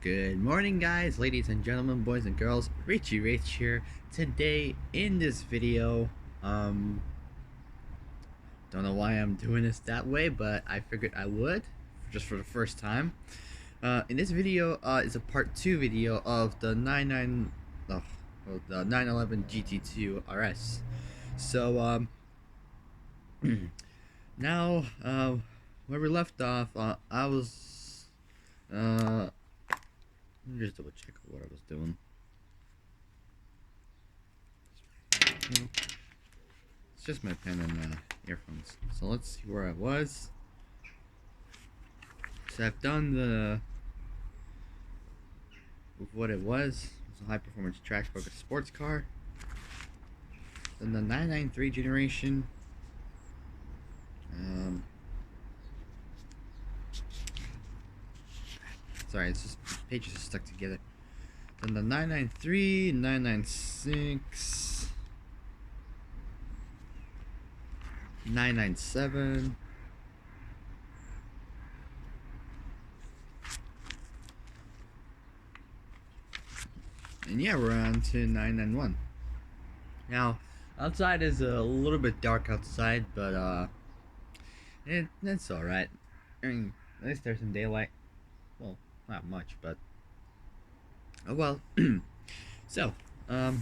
Good morning, guys, ladies and gentlemen, boys and girls. Richie Rich here. Today in this video, don't know why I'm doing this that way, but I figured I would, just for the first time. In this video, is a part 2 video of the 911 GT2 RS. So, now, where we left off, I was, let me just double check what I was doing. It's just my pen and earphones. So let's see where I was. So I've done what it was. It's a high performance track focused sports car. Then the 993 generation. Sorry, it's just pages are stuck together. Then the 993, 996, 997. And yeah, we're on to 991. Now, outside is a little bit dark outside, but it's alright. I mean, at least there's some daylight. Well, not much, but oh well. So, so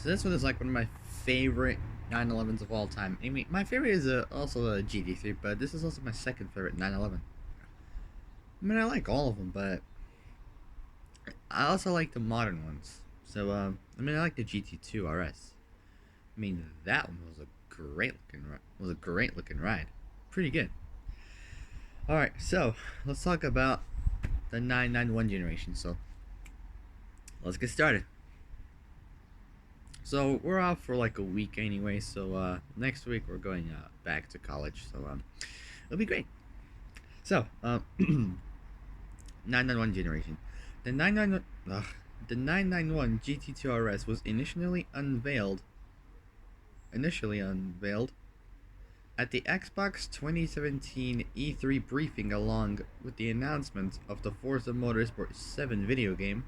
this one is like one of my favorite 911s of all time. I mean, my favorite is also a GT3, but this is also my second favorite 911. I mean, I like all of them, but I also like the modern ones. So, I mean, I like the GT2 RS. I mean, that one was a great looking ride. Pretty good. All right, so let's talk about the 991 generation. So, let's get started. So we're off for like a week anyway. So next week we're going back to college. So it'll be great. So 991 generation. The 991 GT2 RS was initially unveiled at the Xbox 2017 E3 briefing, along with the announcement of the Forza Motorsport 7 video game,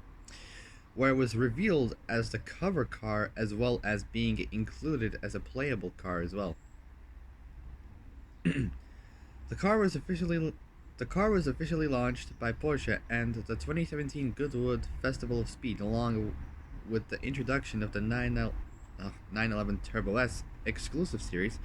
where it was revealed as the cover car as well as being included as a playable car as well. The car was officially launched by Porsche and the 2017 Goodwood Festival of Speed, along with the introduction of the 911 Turbo S exclusive series.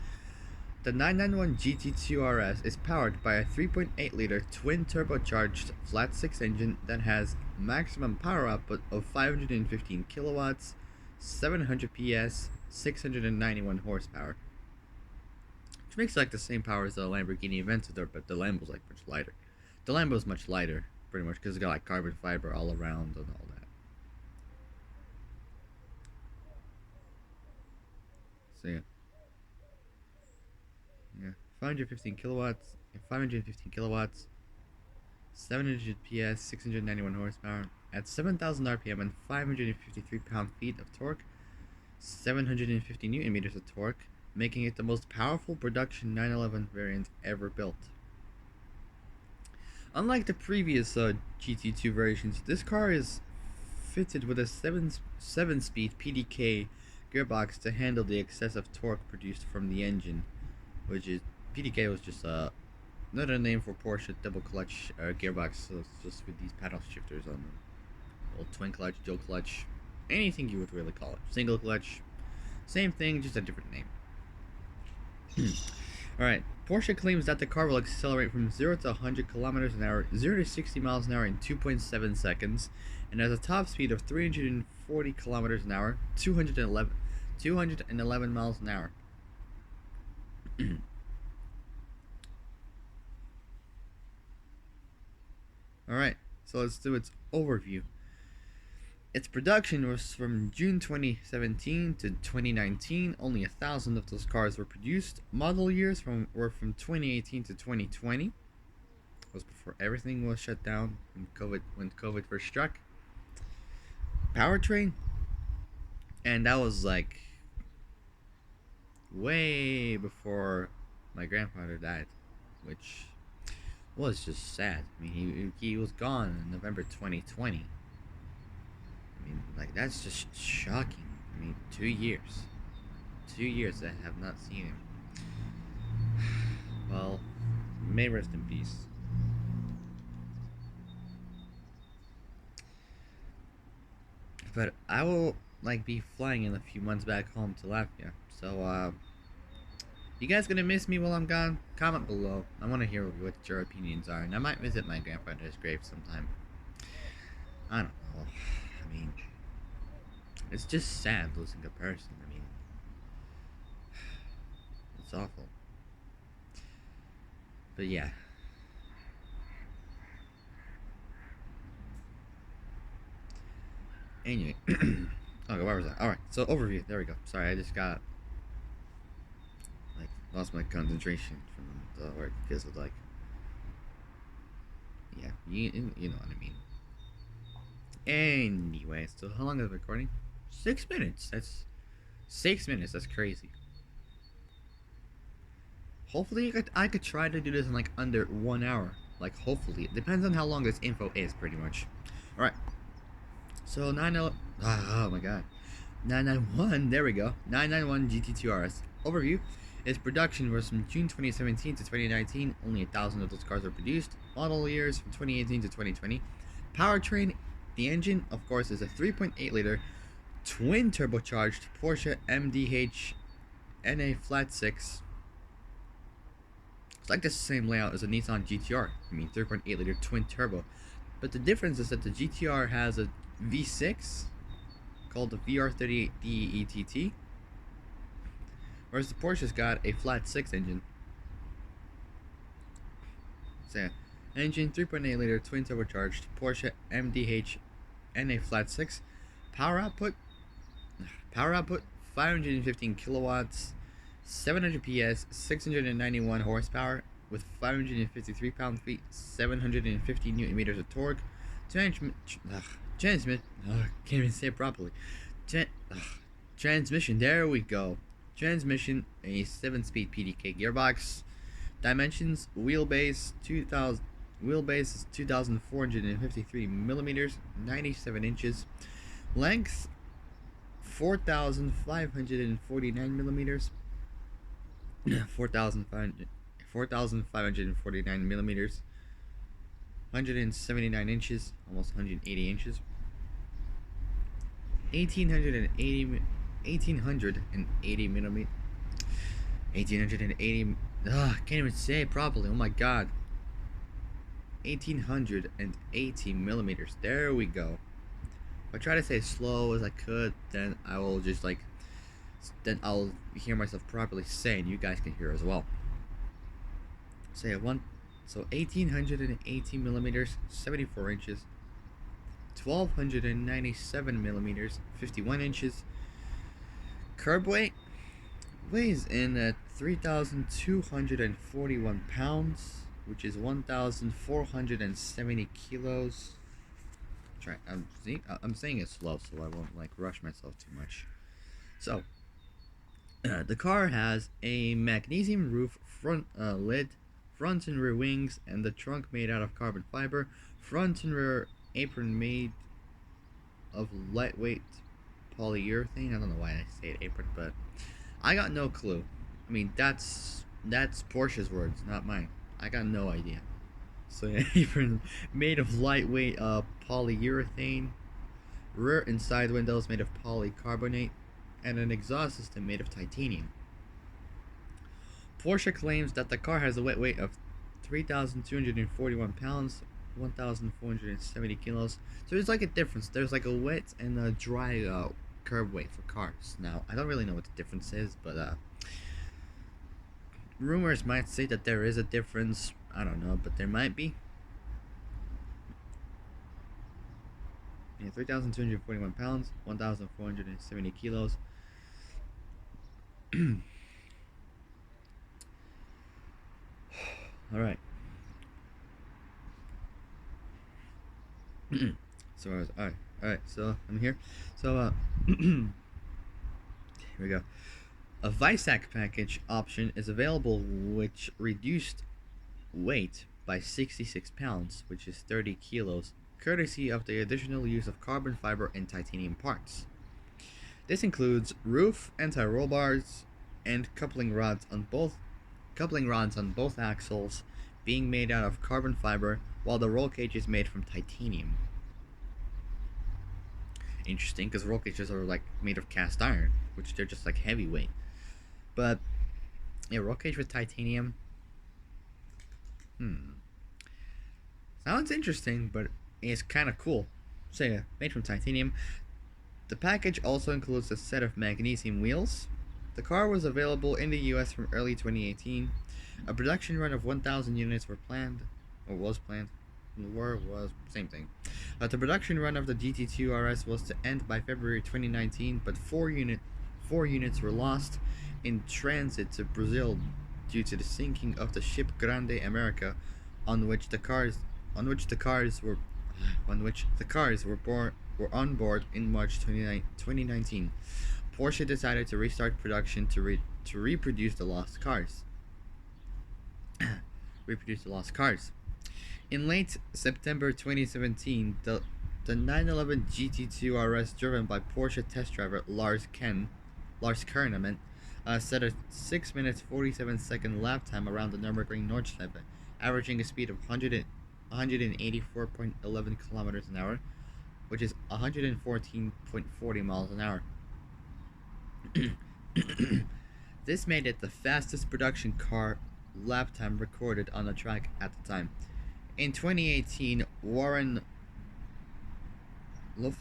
The 991 GT2 RS is powered by a 3.8-liter twin-turbocharged flat-six engine that has maximum power output of 515 kilowatts, 700 PS, 691 horsepower. Which makes like the same power as the Lamborghini Aventador, but the Lambo's like much lighter. The Lambo's much lighter, pretty much, because it's got like carbon fiber all around and all that. So yeah. 515 kilowatts, 700 PS, 691 horsepower, at 7,000 RPM and 553 pound-feet of torque, 750 newton meters of torque, making it the most powerful production 911 variant ever built. Unlike the previous GT2 versions, this car is fitted with a 7-speed PDK gearbox to handle the excessive torque produced from the engine, which is PDK was just another name for Porsche double clutch gearbox. So it's just with these paddle shifters on them. Well, twin clutch, dual clutch, anything you would really call it. Single clutch, same thing, just a different name. Alright, Porsche claims that the car will accelerate from 0 to 100 kilometers an hour, 0 to 60 miles an hour in 2.7 seconds, and has a top speed of 340 kilometers an hour, 211 miles an hour. Alright, so let's do its overview. Its production was from June 2017 to 2019. Only 1,000 of those cars were produced. Model years were from 2018 to 2020. It was before everything was shut down when COVID first struck. Powertrain, and that was like way before my grandfather died, which was just sad. I mean, he was gone in November 2020. I mean, like, that's just shocking. I mean, 2 years. 2 years I have not seen him. Well, may rest in peace. But I will, like, be flying in a few months back home to Latvia. So, you guys gonna miss me while I'm gone? Comment below. I want to hear what your opinions are, and I might visit my grandfather's grave sometime. I don't know. I mean, it's just sad losing a person. I mean, it's awful. But yeah. Anyway. Okay, where was I? Alright, so overview. There we go. Sorry, I just got, like, lost my concentration from the work because of, like, yeah, you know what I mean. Anyway, so how long is the recording? 6 minutes. That's 6 minutes. That's crazy. Hopefully, I could try to do this in like under 1 hour. Like, hopefully, it depends on how long this info is, pretty much. All right. So 90. Oh my god. 991. There we go. 991 GT2 RS. Overview. Its production was from June 2017 to 2019. Only 1,000 of those cars were produced. Model years from 2018 to 2020. Powertrain. The engine, of course, is a 3.8 liter twin turbocharged Porsche MDH NA flat 6. It's like the same layout as a Nissan GTR. I mean, 3.8 liter twin turbo. But the difference is that the GTR has a V6 called the VR38D ETT, whereas the Porsche's got a flat 6 engine. So, engine 3.8 liter twin turbocharged Porsche MDH NA flat 6. Power output 515 kilowatts, 700 PS, 691 horsepower, with 553 pound-feet, 750 newton meters of torque. Can't even say it properly. Transmission, there we go. Transmission, a 7-speed PDK gearbox. Dimensions, wheelbase is 2,453 millimeters, 97 inches. Length, 4,549 millimeters. 4,549 millimeters. 179 inches, almost 180 inches. 1880 millimeters. 1880. Can't even say it properly. Oh my god. 1880 millimeters. There we go. If I try to say as slow as I could, then I will just like, then I'll hear myself properly say, and you guys can hear as well. Say it one. So 1880 millimeters, 74 inches. 1297 millimeters, 51 inches. Curb weight weighs in at 3,241 pounds, which is 1,470 kilos. I'm saying it slow so I won't like rush myself too much. So, the car has a magnesium roof front lid, front and rear wings, and the trunk made out of carbon fiber. Front and rear apron made of lightweight polyurethane. I don't know why I say it apron, but I got no clue. I mean, that's Porsche's words, not mine. I got no idea. So yeah, apron made of lightweight polyurethane. Rear and side windows made of polycarbonate, and an exhaust system made of titanium. Porsche claims that the car has a wet weight of 3,241 pounds, 1,470 kilos. So there's like a difference. There's like a wet and a dry curb weight for cars. Now, I don't really know what the difference is, but rumors might say that there is a difference. I don't know, but there might be. Yeah, 3,241 pounds, 1,470 kilos. All right. So all right. So I'm here. So here we go. A Visac package option is available, which reduced weight by 66 pounds, which is 30 kilos, courtesy of the additional use of carbon fiber and titanium parts. This includes roof anti-roll bars and coupling rods on both axles being made out of carbon fiber, while the roll cage is made from titanium. Interesting, because roll cages are like made of cast iron, which they're just like heavyweight. But yeah, roll cage with titanium. Sounds interesting, but it's kind of cool. So yeah, made from titanium. The package also includes a set of magnesium wheels. The car was available in the US from early 2018. A production run of 1,000 units were planned, or was planned. Was same thing. The production run of the GT2 RS was to end by February 2019, but four units were lost in transit to Brazil due to the sinking of the ship Grande America, on which the cars were on board in March 2019. Porsche decided to restart production to reproduce the lost cars. In late September 2017, the 911 GT2 RS driven by Porsche test driver Lars Kerneman set a 6 minutes 47-second lap time around the Nürburgring Nordschleife, averaging a speed of 184.11 kilometers an hour, which is 114.40 miles an hour. This made it the fastest production car lap time recorded on the track at the time. In 2018, Warren Luff?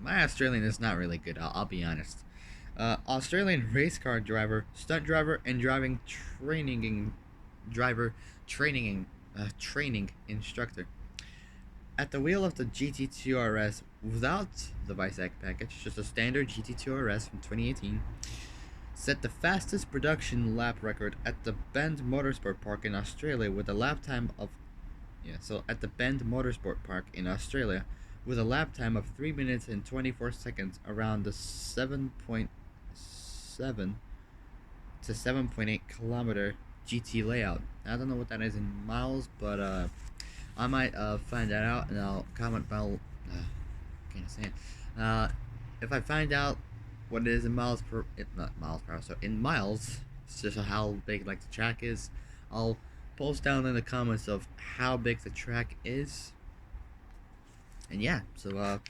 My Australian is not really good, I'll be honest. Australian race car driver, stunt driver, and training instructor. At the wheel of the GT2 RS without the Visac package, just a standard GT2 RS from 2018, set the fastest production lap record at the Bend Motorsport Park in Australia with a lap time of 3 minutes and 24 seconds around the 7.7 to 7.8 kilometer GT layout. I don't know what that is in miles, but I might find that out and I'll comment below. Can't say it. If I find out what it is in miles per, not miles per hour, so in miles, it's just how big like the track is. I'll post down in the comments of how big the track is. And yeah, so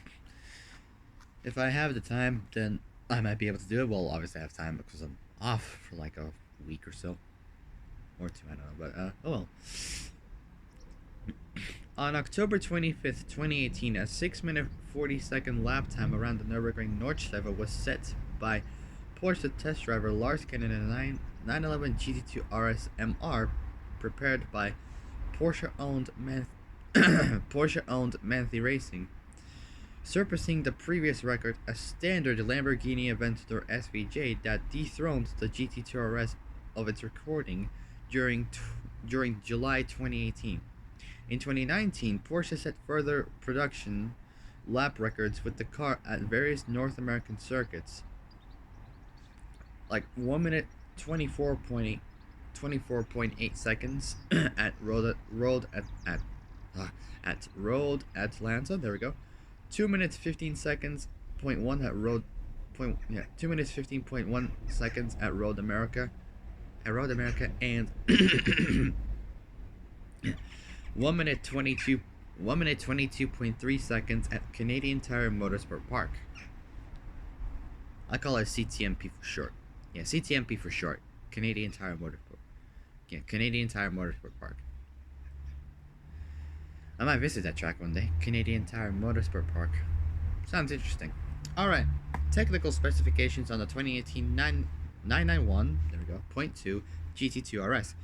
if I have the time, then I might be able to do it. Well, obviously I have time because I'm off for like a week or so, or two, I don't know. But oh well. On October 25th, 2018, a 6 minute 40-second lap time around the Nürburgring Nordschleife was set by Porsche test driver Lars Kerneman in a 911 GT2 RS MR prepared by Porsche-owned Manthey Racing, surpassing the previous record, a standard Lamborghini Aventador SVJ that dethroned the GT2 RS of its recording during July 2018. In 2019, Porsche set further production lap records with the car at various North American circuits, like 1 minute 24.8 seconds at Road Atlanta. There we go. 2 minutes 15 seconds. 0.1 at Road. 2 minutes 15.1 seconds at Road America. And 1 minute 22.3 seconds at Canadian Tire Motorsport Park. I call it CTMP for short. Yeah, CTMP for short. Canadian Tire Motorsport. Yeah, Canadian Tire Motorsport Park. I might visit that track one day. Canadian Tire Motorsport Park. Sounds interesting. Alright. Technical specifications on the 2018 991, there we go, .2 GT2 RS.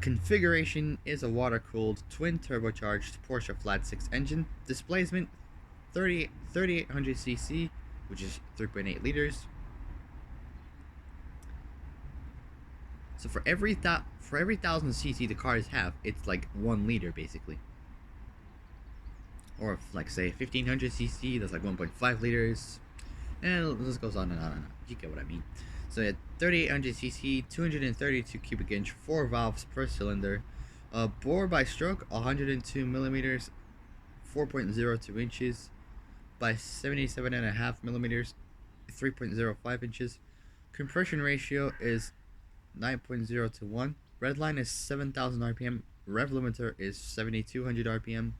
Configuration is a water-cooled, twin-turbocharged Porsche Flat 6 engine. Displacement 3800cc, which is 3.8 liters. So for every 1000cc the cars have, it's like 1 liter basically. Or if, like, say 1500cc, that's like 1.5 liters. And this goes on and on and on. You get what I mean. So at 3800cc, 232 cubic inch, 4 valves per cylinder. Bore by stroke 102 millimeters, 4.02 inches by 77.5 millimeters, 3.05 inches. Compression ratio is 9.0 to 1. Red line is 7,000 RPM. Rev limiter is 7,200 RPM.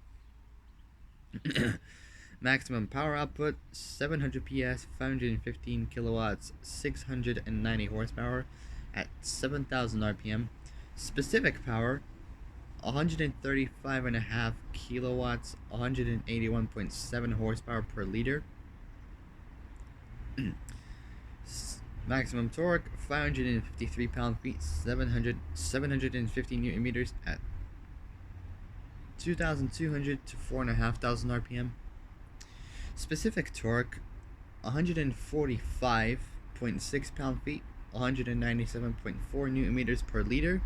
Maximum power output 700 PS, 515 kilowatts, 690 horsepower at 7,000 RPM. Specific power 135.5 kilowatts, 181.7 horsepower per liter. Maximum torque 553 pound-feet, 750 newton meters at 2,200 to 4,500 RPM. Specific torque 145.6 pound-feet, 197.4 newton meters per liter.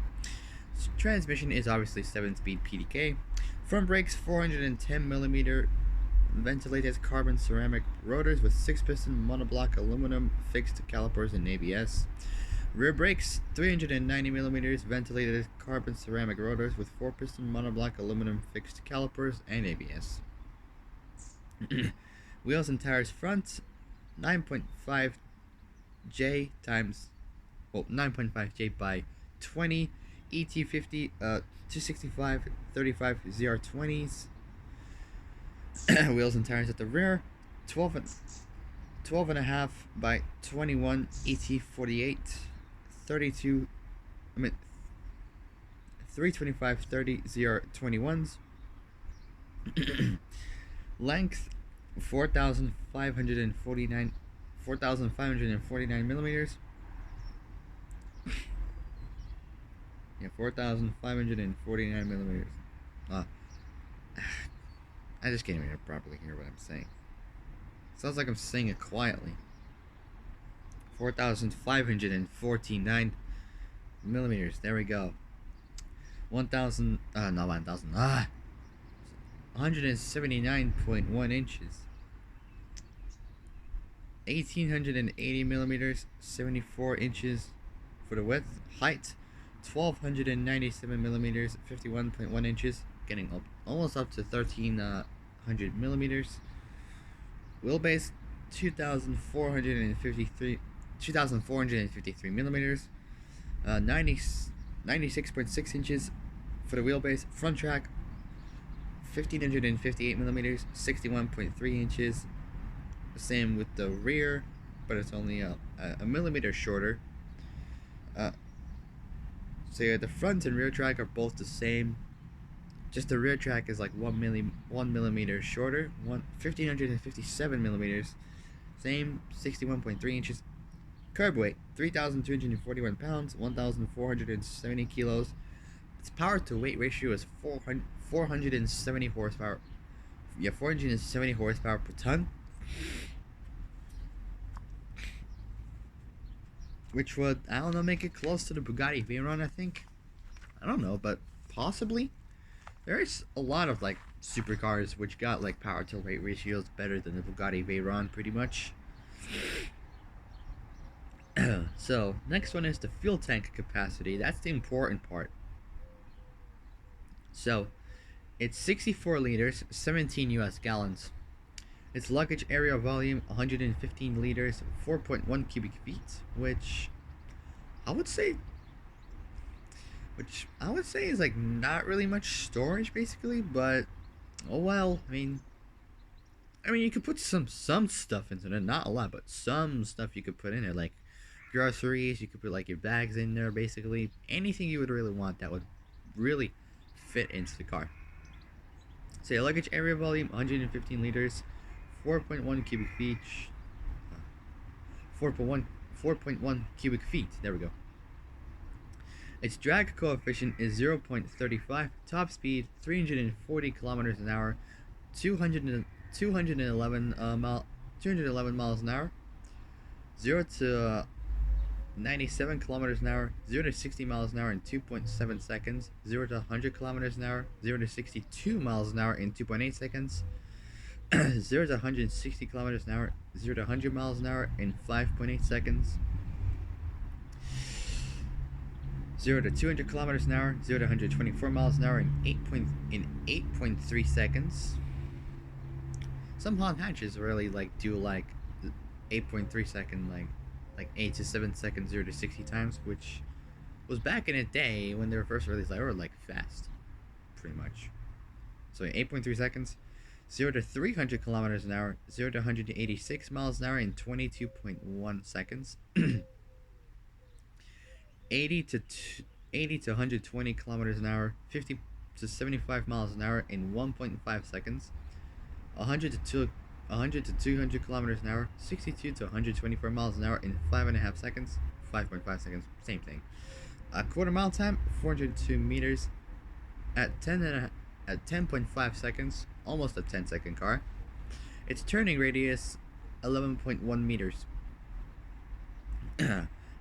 Transmission is obviously 7-speed PDK. Front brakes 410 millimeter ventilated carbon ceramic rotors with 6-piston monoblock aluminum fixed calipers and ABS. Rear brakes 390 millimeters ventilated carbon ceramic rotors with 4-piston monoblock aluminum fixed calipers and ABS. Wheels and tires front 9.5 J times 9.5J by 20 ET50 265 35 ZR20s. Wheels and tires at the rear 12.5 by 21 ET48 32 325 30 ZR21s. Length 4,549 millimeters. Yeah, 4,549 millimeters. I just can't even properly hear what I'm saying. Sounds like I'm saying it quietly. 4,549 millimeters. There we go. 179.1 inches. 1,880 millimeters. 74 inches for the width. Height 1,297 millimeters. 51.1 inches. Getting up almost up to 1,300 millimeters. Wheelbase 2,453 millimeters. 96.6 inches for the wheelbase. Front track 1,558 millimeters. 61.3 inches. Same with the rear, but it's only a millimeter shorter. So yeah, the front and rear track are both the same. Just the rear track is like 1 millimeter shorter. 1,557 millimeters. Same, 61.3 inches. Curb weight 3,241 pounds, 1,470 kilos. Its power to weight ratio is 470 horsepower. Yeah, 470 horsepower per ton. Which would, I don't know, make it close to the Bugatti Veyron, I think. I don't know, but possibly. There's a lot of like supercars which got like power to weight ratios better than the Bugatti Veyron, pretty much. So next one is the fuel tank capacity. That's the important part. So it's 64 liters, 17 US gallons. Its luggage area volume 115 liters, 4.1 cubic feet, which I would say is like not really much storage basically, but oh well. I mean you could put some stuff into it, not a lot, but some stuff you could put in there, like groceries. You could put like your bags in there, basically anything you would really want that would really fit into the car. So your luggage area volume 115 liters, 4.1 cubic feet. 4.1 cubic feet. There we go. Its drag coefficient is 0.35. Top speed 340 kilometers an hour. 211 miles an hour. 0 to 97 kilometers an hour. 0 to 60 miles an hour in 2.7 seconds. 0 to 100 kilometers an hour. 0 to 62 miles an hour in 2.8 seconds. 0 to 160 kilometers an hour. 0 to 100 miles an hour in 5.8 seconds. 0 to 200 kilometers an hour, 0 to 124 miles an hour in 8.3 seconds. Some Honda hatches really like do like 8.3 second, like 8 to 7 seconds 0 to 60 times, which was back in a day when they were first released. They were like fast, pretty much. So in 8.3 seconds, 0 to 300 kilometers an hour, 0 to 186 miles an hour in 22.1 seconds. 80 to 80 to 120 kilometers an hour, 50 to 75 miles an hour in 1.5 seconds. 100 to 200 kilometers an hour, 62 to 124 miles an hour in 5.5 seconds. 5.5 seconds, same thing. A quarter mile time, 402 meters at 10.5 seconds, almost a 10-second car. Its turning radius, 11.1 meters.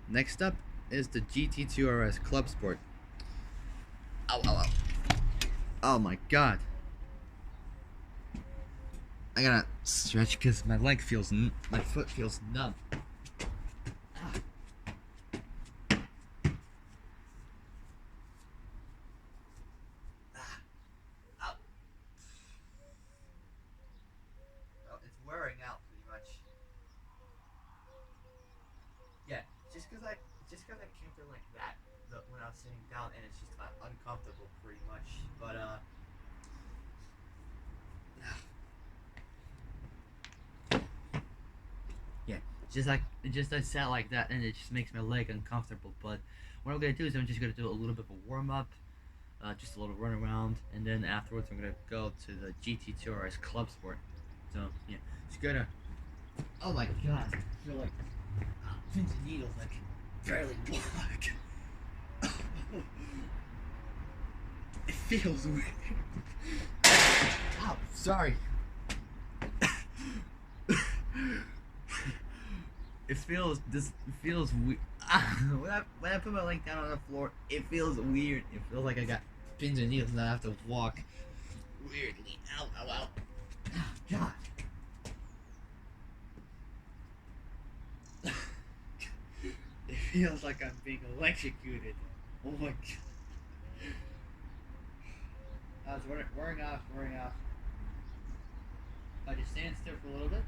Next up is the GT2 RS Club Sport. Ow, ow, ow. Oh my god. I gotta stretch because my foot feels numb. It's wearing out pretty much. Yeah, just because I came through like that when I was sitting down, and it's just uncomfortable pretty much. But yeah, just I sat like that, and it just makes my leg uncomfortable. But what I'm gonna do is I'm just gonna do a little bit of a warm up, just a little run around, and then afterwards I'm gonna go to the GT2 RS Club Sport. So yeah, just gonna. Oh my god, I feel like pins and needles. I can barely walk. It feels weird. Ow, sorry. This feels weird. When I put my leg down on the floor, it feels weird. It feels like I got pins and needles and I have to walk weirdly. Ow, ow, ow. Oh, God. It feels like I'm being electrocuted. Oh my god. It's wearing off. If I just stand still for a little bit,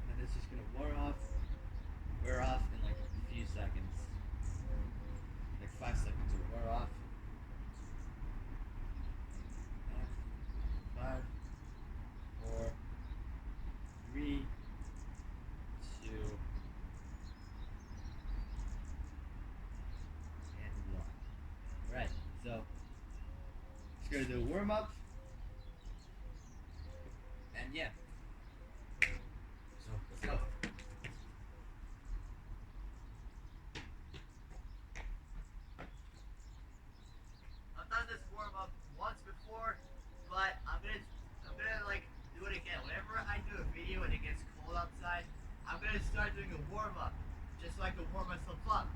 and it's just gonna wear off in like a few seconds. Like 5 seconds will wear off. And 5, 4, 3, 2, and 1. Right, so just gonna do a warm up. And yeah. So let's go. I've done this warm up once before, but I'm gonna like do it again. Whenever I do a video and it gets cold outside, I'm gonna start doing a warm up, just so I can warm myself up.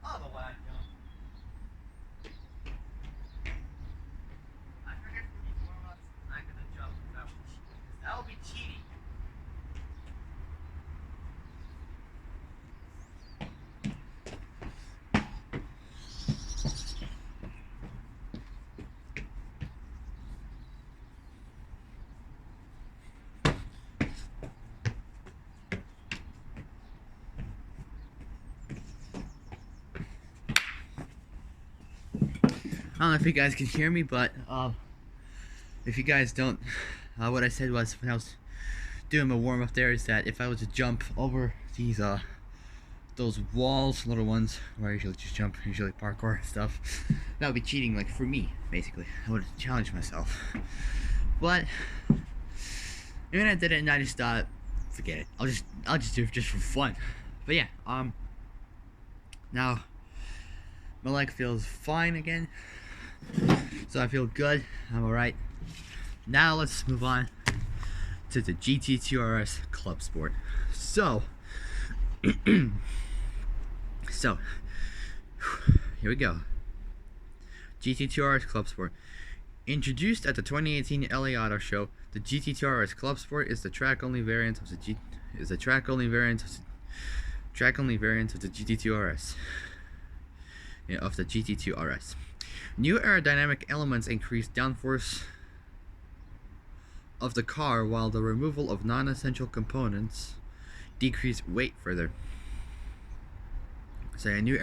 I don't know why I'm doing. I forget for these warm ups, I'm not gonna jump. That would be cheating. I don't know if you guys can hear me, but if you guys don't, what I said was when I was doing my warm up there is that if I was to jump over these those walls, little ones where I usually just jump, usually parkour stuff, that would be cheating. Like for me, basically, I would challenge myself. But even I did it, and I just thought, forget it. I'll just do it just for fun. But yeah, now my leg feels fine again. So I feel good. I'm alright. Now let's move on to the GT2 RS Club Sport. So, so here we go. GT2 RS Club Sport. Introduced at the 2018 LA Auto Show, the GT2 RS Club Sport is the track-only variant of the GT2 RS. Of the GT2 RS. New aerodynamic elements increase downforce of the car, while the removal of non-essential components decrease weight further. New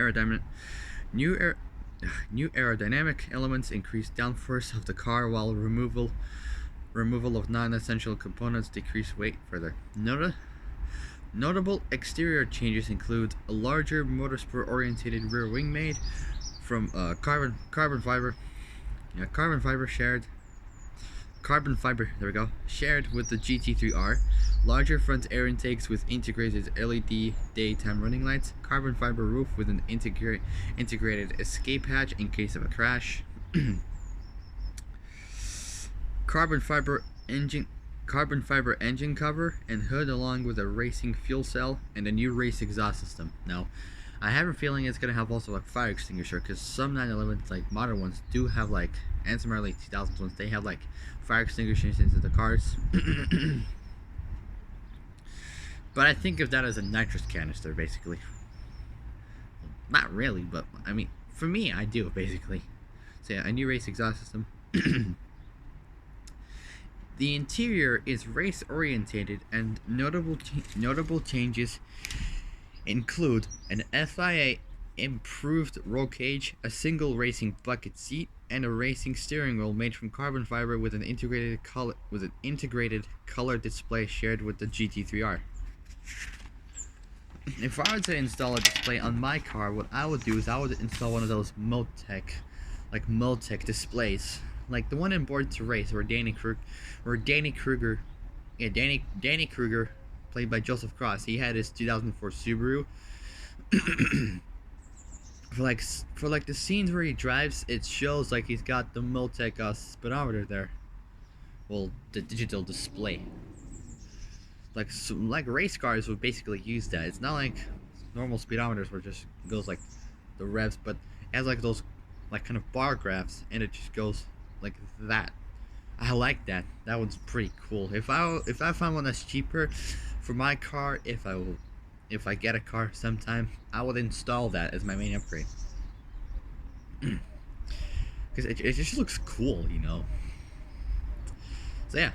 aerodynamic elements increase downforce of the car, while removal of non-essential components decrease weight further. Notable exterior changes include a larger motorsport-oriented rear wing made from carbon fiber shared with the GT3R, larger front air intakes with integrated LED daytime running lights, carbon fiber roof with an integrated escape hatch in case of a crash, carbon fiber engine cover and hood, along with a racing fuel cell and a new race exhaust system. Now, I have a feeling it's gonna have also like fire extinguisher, because some 911s, like modern ones, do have like, and some early 2000s ones, they have like fire extinguishers into the cars. But I think of that as a nitrous canister, basically. Not really, but I mean, for me, I do basically. So yeah, a new race exhaust system. The interior is race orientated, and notable changes include an FIA improved roll cage, a single racing bucket seat, and a racing steering wheel made from carbon fiber with an integrated color display shared with the GT3R. If I were to install a display on my car, what I would do is I would install one of those Motec displays, like the one in Born to Race, where Danny Kruger, played by Joseph Cross, he had his 2004 Subaru. for the scenes where he drives, it shows like he's got the Motec speedometer there. Well, the digital display. Like race cars would basically use that. It's not like normal speedometers where it just goes like the revs, but it has like those like kind of bar graphs, and it just goes like that. I like that. That one's pretty cool. If I find one that's cheaper for my car, if I get a car sometime, I would install that as my main upgrade. Because it just looks cool, you know. So yeah.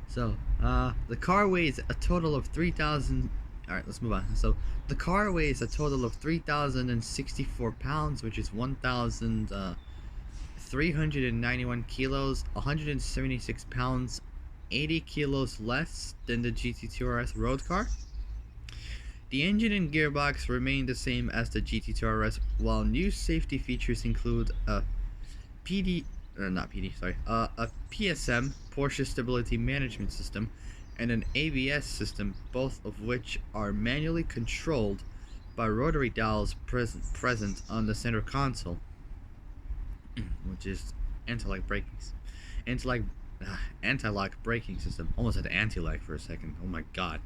So, the car weighs a total of 3,000... Alright, let's move on. So, the car weighs a total of 3,064 pounds, which is 1,391 kilos, 176 pounds, 80 kilos less than the GT2 RS road car. The engine and gearbox remain the same as the GT2 RS, while new safety features include a PSM, Porsche Stability Management System, and an ABS system, both of which are manually controlled by rotary dials present on the center console, which is anti-lock braking system. Almost had anti-lag for a second. Oh my god.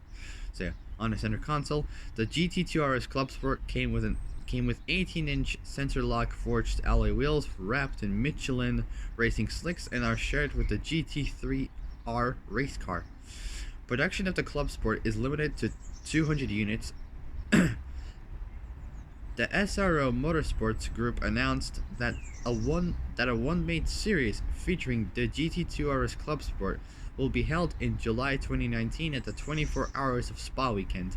So yeah, on the center console, the GT2 RS Club Sport came with 18-inch center lock forged alloy wheels wrapped in Michelin racing slicks and are shared with the GT3R race car. Production of the Club Sport is limited to 200 units. The SRO Motorsports Group announced that a one-mate series featuring the GT2 RS Club Sport will be held in July 2019 at the 24 Hours of Spa weekend.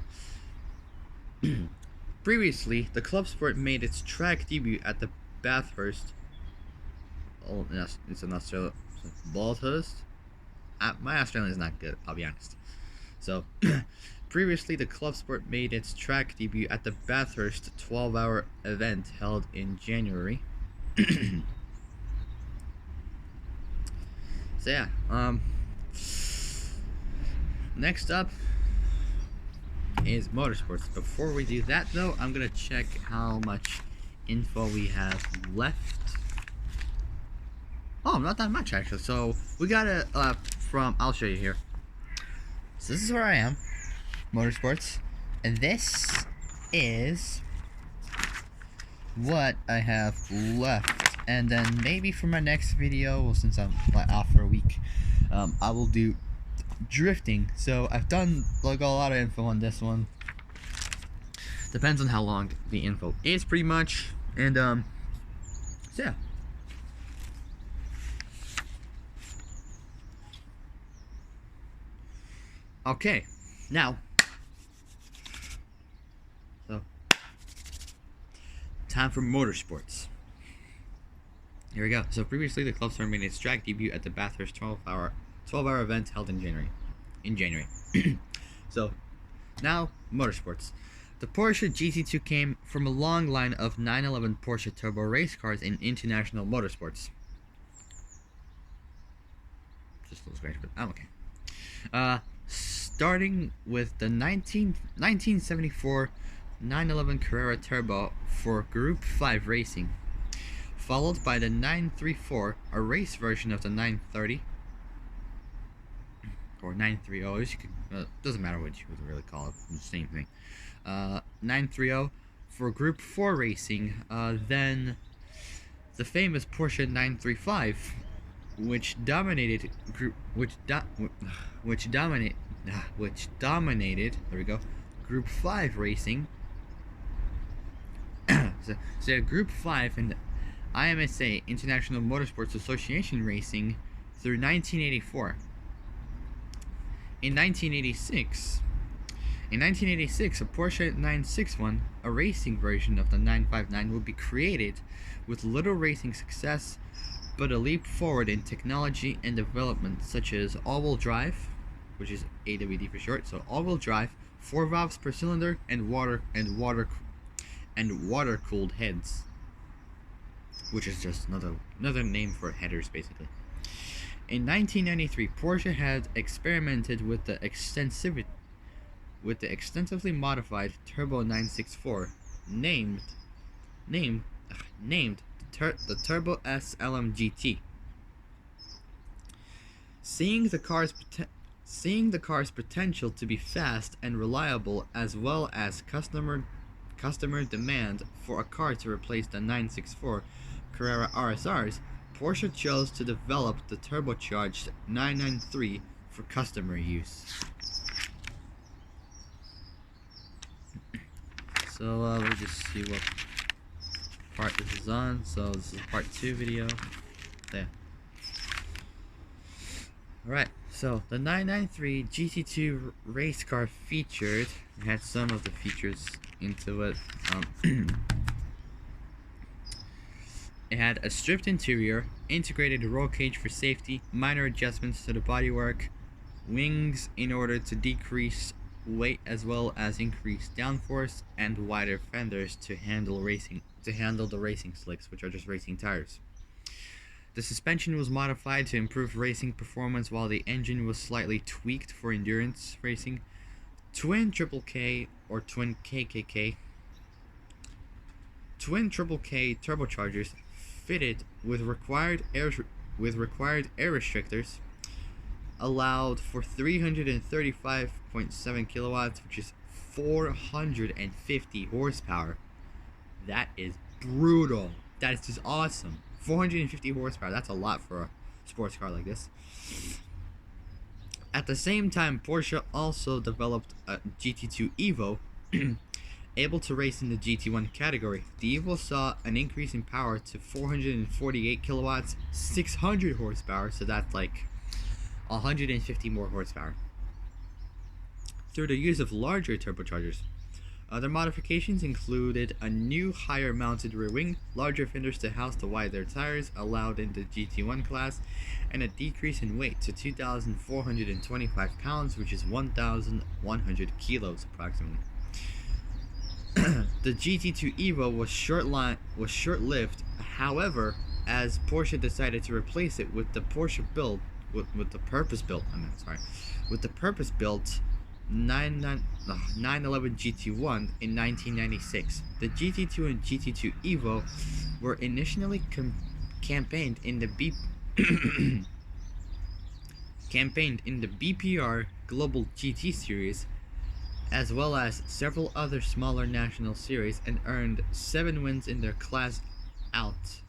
Previously, the Club Sport made its track debut at the Bathurst. Oh, yes, it's an Australia. Bathurst? My Australian is not good, I'll be honest. So, previously, the Club Sport made its track debut at the Bathurst 12-hour event held in January. So yeah, next up is motorsports. Before we do that though, I'm gonna check how much info we have left. Oh, not that much actually. So we got it from, I'll show you here. So this is where I am, motorsports, and this is what I have left, and then maybe for my next video, well, since I'm off for a week, I will do drifting. So I've done like a lot of info on this one. Depends on how long the info is, pretty much. And so yeah. Okay, now, so time for motorsports. Here we go. So previously, the club star made its track debut at the Bathurst 12-hour event held in January. So now, motorsports. The Porsche GT2 came from a long line of 911 Porsche turbo race cars in international motorsports. Just a little scratch, but I'm okay. Starting with the 1974 911 Carrera Turbo for Group 5 racing, followed by the 934, a race version of the 930, or 930, as you could, doesn't matter what you would really call it, it's the same thing. 930 for Group 4 racing, then the famous Porsche 935, which dominated Group 5 racing. so Group 5 in the IMSA, International Motorsports Association racing, through 1984. In 1986, a Porsche 961, a racing version of the 959, would be created with little racing success, but a leap forward in technology and development, such as all-wheel drive, which is AWD for short, so all-wheel drive, 4 valves per cylinder, and water-cooled heads, which is just another name for headers, basically. In 1993, Porsche had experimented with the extensively modified Turbo 964, named the Turbo S LM GT. Seeing the car's potential to be fast and reliable, as well as customer demand for a car to replace the 964 Carrera RSRs, Porsche chose to develop the turbocharged 993 for customer use. So we'll just see what part this is on. So this is part 2 video. There. Alright, so the 993 GT2 race car featured, it had some of the features into it. It had a stripped interior, integrated roll cage for safety, minor adjustments to the bodywork, wings in order to decrease weight as well as increase downforce, and wider fenders to handle the racing slicks, which are just racing tires. The suspension was modified to improve racing performance, while the engine was slightly tweaked for endurance racing. Twin triple K or twin KKK turbochargers fitted with required air restrictors allowed for 335.7 kilowatts, which is 450 horsepower. That is brutal. That is just awesome. 450 horsepower, that's a lot for a sports car like this. At the same time, Porsche also developed a GT2 Evo, able to race in the GT1 category. The Evo saw an increase in power to 448 kilowatts, 600 horsepower, so that's like 150 more horsepower, through the use of larger turbochargers. Other modifications included a new higher mounted rear wing, larger fenders to house the wider tires allowed in the GT1 class, and a decrease in weight to 2,425 pounds, which is 1,100 kilos approximately. The GT2 Evo was short-lived, however, as Porsche decided to replace it with the with the purpose-built 911 GT1 in 1996. The GT2 and GT2 Evo were initially campaigned in the BPR Global GT Series, as well as several other smaller national series, and earned 7 wins in their class out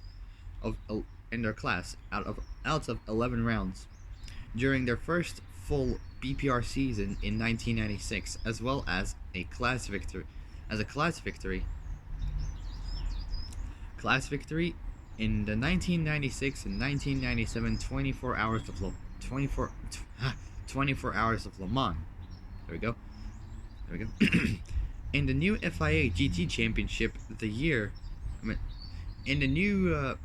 of out of 11 rounds during their first full BPR season in 1996, as well as a class victory in the 1996 and 1997 24 hours of Le Mans. There we go. In the new FIA GT Championship in the new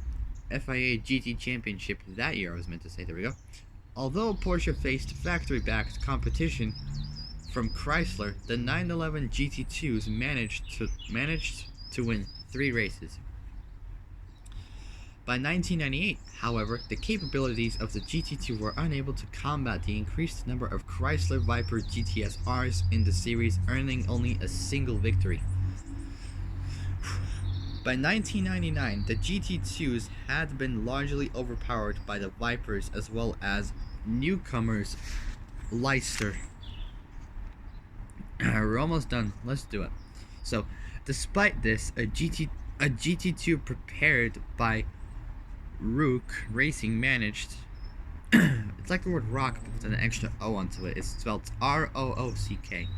FIA GT Championship that year, I was meant to say. There we go. Although Porsche faced factory-backed competition from Chrysler, the 911 GT2s managed to win 3 races. By 1998, however, the capabilities of the GT2 were unable to combat the increased number of Chrysler Viper GTSRs in the series, earning only a single victory. By 1999, the GT2s had been largely overpowered by the Vipers as well as newcomers Leicester. We're almost done. Let's do it. So, despite this, a GT2 prepared by Rook Racing managed. It's like the word rock but with an extra O onto it. It's spelled R-O-O-C-K.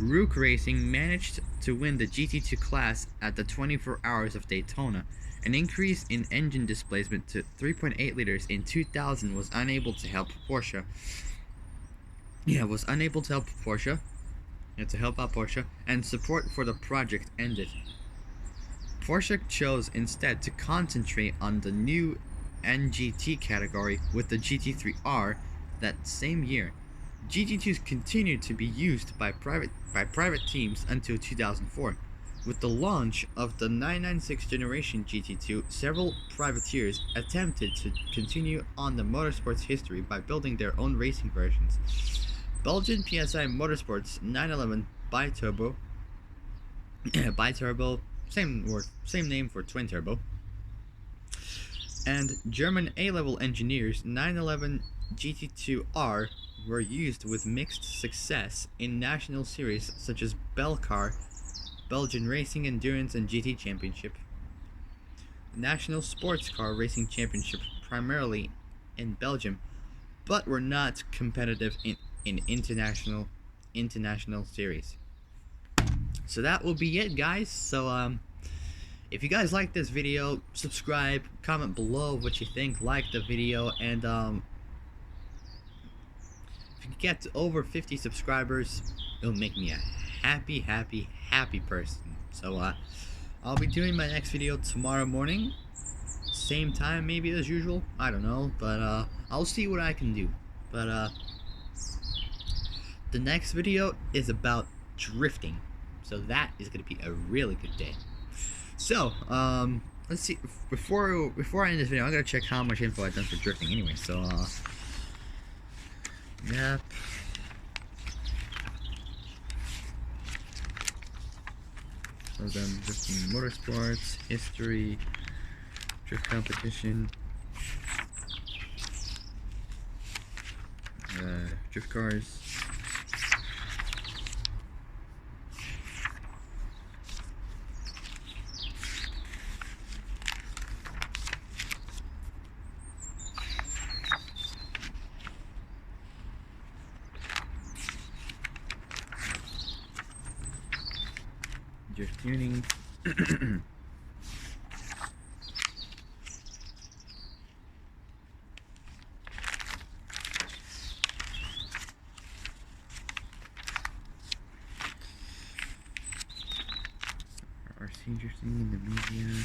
Rook Racing managed to win the GT2 class at the 24 Hours of Daytona. An increase in engine displacement to 3.8 liters in 2000 was unable to help Porsche. To help out Porsche, and support for the project ended. Porsche chose instead to concentrate on the new NGT category with the GT3R that same year. GT2s continued to be used by private teams until 2004. With the launch of the 996 generation GT2, several privateers attempted to continue on the motorsports history by building their own racing versions. Belgian PSI Motorsports 911 Biturbo, same name for twin turbo, and German A-level engineers 911 GT2R were used with mixed success in national series such as Belcar, Belgian Racing Endurance and GT Championship, National Sports Car Racing Championship primarily in Belgium, but were not competitive in international series. So that will be it, guys. So if you guys like this video, subscribe, comment below what you think, like the video, and if you get to over 50 subscribers, it'll make me a happy person. So I'll be doing my next video tomorrow morning, same time maybe as usual, I don't know, but I'll see what I can do. But the next video is about drifting, so that is going to be a really good day. So let's see, before I end this video, I'm going to check how much info I've done for drifting anyway. So yep, so I've done drifting motorsports, history, drift competition, drift cars, drift tuning, RC drifting in the media,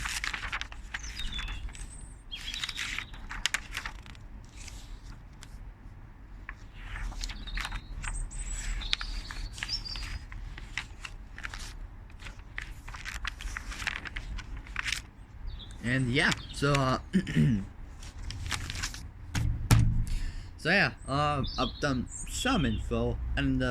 and yeah, so so yeah, I've done some info, and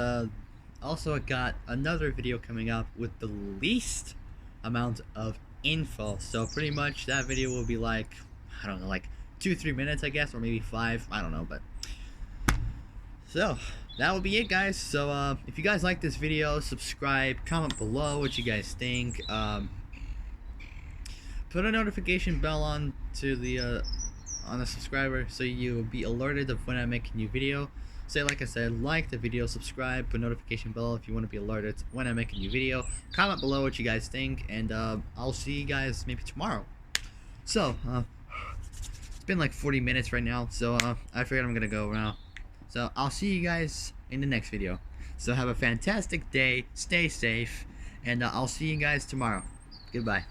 also I got another video coming up with the least amount of info. So pretty much that video will be like, I don't know, like 2-3 minutes, I guess, or maybe 5, I don't know. But so that will be it, guys. So if you guys like this video, subscribe, comment below what you guys think. Put a notification bell on the subscriber so you will be alerted of when I make a new video. So like I said, like the video, subscribe, put notification bell if you want to be alerted when I make a new video. Comment below what you guys think, and I'll see you guys maybe tomorrow. So it's been like 40 minutes right now, so I figured I'm gonna go now. So I'll see you guys in the next video. So have a fantastic day, stay safe, and I'll see you guys tomorrow. Goodbye.